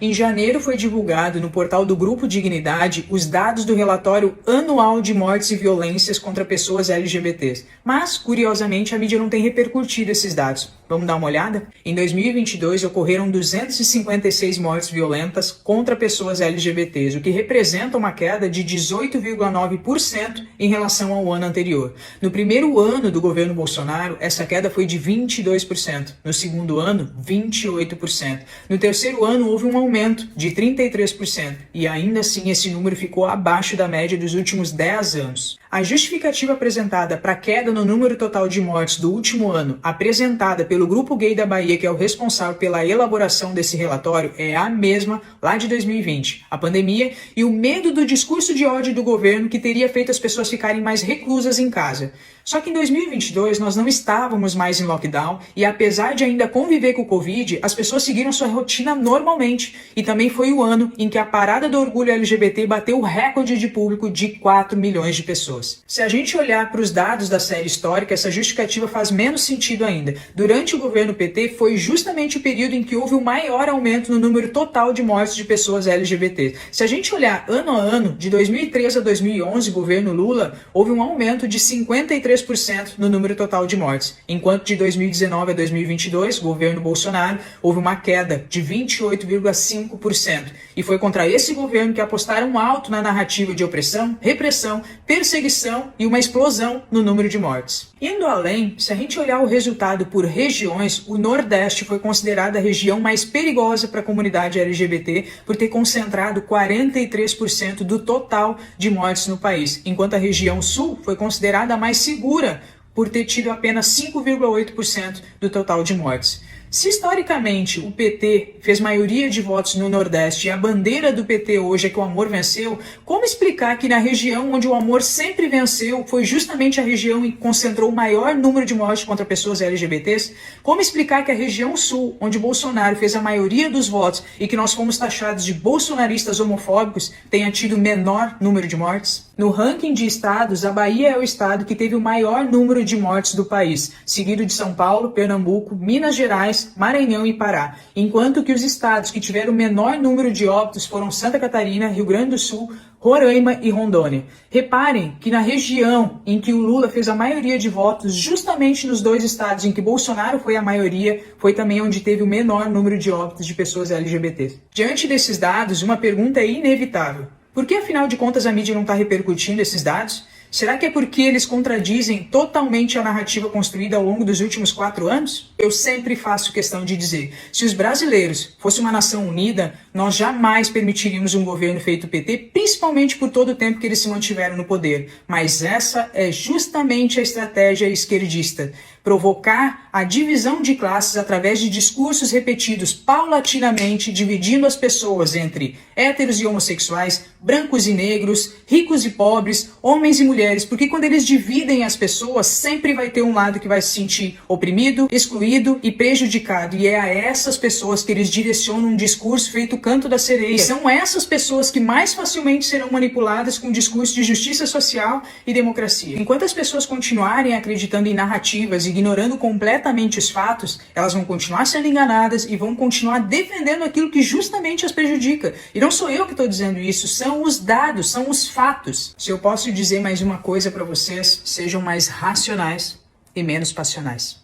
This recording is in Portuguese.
Em janeiro foi divulgado no portal do Grupo Dignidade os dados do relatório anual de mortes e violências contra pessoas LGBTs. Mas, curiosamente, a mídia não tem repercutido esses dados. Vamos dar uma olhada? Em 2022 ocorreram 256 mortes violentas contra pessoas LGBTs, o que representa uma queda de 18,9% em relação ao ano anterior. No primeiro ano do governo Bolsonaro, essa queda foi de 22%. No segundo ano, 28%. No terceiro ano, houve um aumento de 33%. E ainda assim, esse número ficou abaixo da média dos últimos 10 anos. A justificativa apresentada para a queda no número total de mortes do último ano, apresentada pelo Grupo Gay da Bahia, que é o responsável pela elaboração desse relatório, é a mesma lá de 2020. A pandemia e o medo do discurso de ódio do governo que teria feito as pessoas ficarem mais reclusas em casa. Só que em 2022 nós não estávamos mais em lockdown e apesar de ainda conviver com o Covid, as pessoas seguiram sua rotina normalmente. E também foi o ano em que a Parada do Orgulho LGBT bateu o recorde de público de 4 milhões de pessoas. Se a gente olhar para os dados da série histórica, essa justificativa faz menos sentido ainda. Durante o governo PT foi justamente o período em que houve o maior aumento no número total de mortes de pessoas LGBT. Se a gente olhar ano a ano, de 2003 a 2011, governo Lula, houve um aumento de 53% no número total de mortes, enquanto de 2019 a 2022, governo Bolsonaro, houve uma queda de 28,5%. E foi contra esse governo que apostaram alto na narrativa de opressão, repressão, perseguição e uma explosão no número de mortes. Indo além, se a gente olhar o resultado por regiões, o Nordeste foi considerada a região mais perigosa para a comunidade LGBT por ter concentrado 43% do total de mortes no país, enquanto a região Sul foi considerada a mais segura por ter tido apenas 5,8% do total de mortes. Se historicamente o PT fez maioria de votos no Nordeste e a bandeira do PT hoje é que o amor venceu, como explicar que na região onde o amor sempre venceu foi justamente a região em que concentrou o maior número de mortes contra pessoas LGBTs? Como explicar que a região Sul, onde Bolsonaro fez a maioria dos votos e que nós fomos taxados de bolsonaristas homofóbicos, tenha tido menor número de mortes? No ranking de estados, a Bahia é o estado que teve o maior número de mortes do país, seguido de São Paulo, Pernambuco, Minas Gerais, Maranhão e Pará, enquanto que os estados que tiveram o menor número de óbitos foram Santa Catarina, Rio Grande do Sul, Roraima e Rondônia. Reparem que na região em que o Lula fez a maioria de votos, justamente nos dois estados em que Bolsonaro foi a maioria, foi também onde teve o menor número de óbitos de pessoas LGBTs. Diante desses dados, uma pergunta é inevitável. Por que, afinal de contas, a mídia não está repercutindo esses dados? Será que é porque eles contradizem totalmente a narrativa construída ao longo dos últimos 4 anos? Eu sempre faço questão de dizer, se os brasileiros fossem uma nação unida, nós jamais permitiríamos um governo feito PT, principalmente por todo o tempo que eles se mantiveram no poder. Mas essa é justamente a estratégia esquerdista. Provocar a divisão de classes através de discursos repetidos paulatinamente, dividindo as pessoas entre héteros e homossexuais, brancos e negros, ricos e pobres, homens e mulheres, porque quando eles dividem as pessoas, sempre vai ter um lado que vai se sentir oprimido, excluído e prejudicado. E é a essas pessoas que eles direcionam um discurso feito canto da sereia. E são essas pessoas que mais facilmente serão manipuladas com um discurso de justiça social e democracia. Enquanto as pessoas continuarem acreditando em narrativas e ignorando completamente os fatos, elas vão continuar sendo enganadas e vão continuar defendendo aquilo que justamente as prejudica. E não sou eu que estou dizendo isso, são os dados, são os fatos. Se eu posso dizer mais uma coisa para vocês, sejam mais racionais e menos passionais.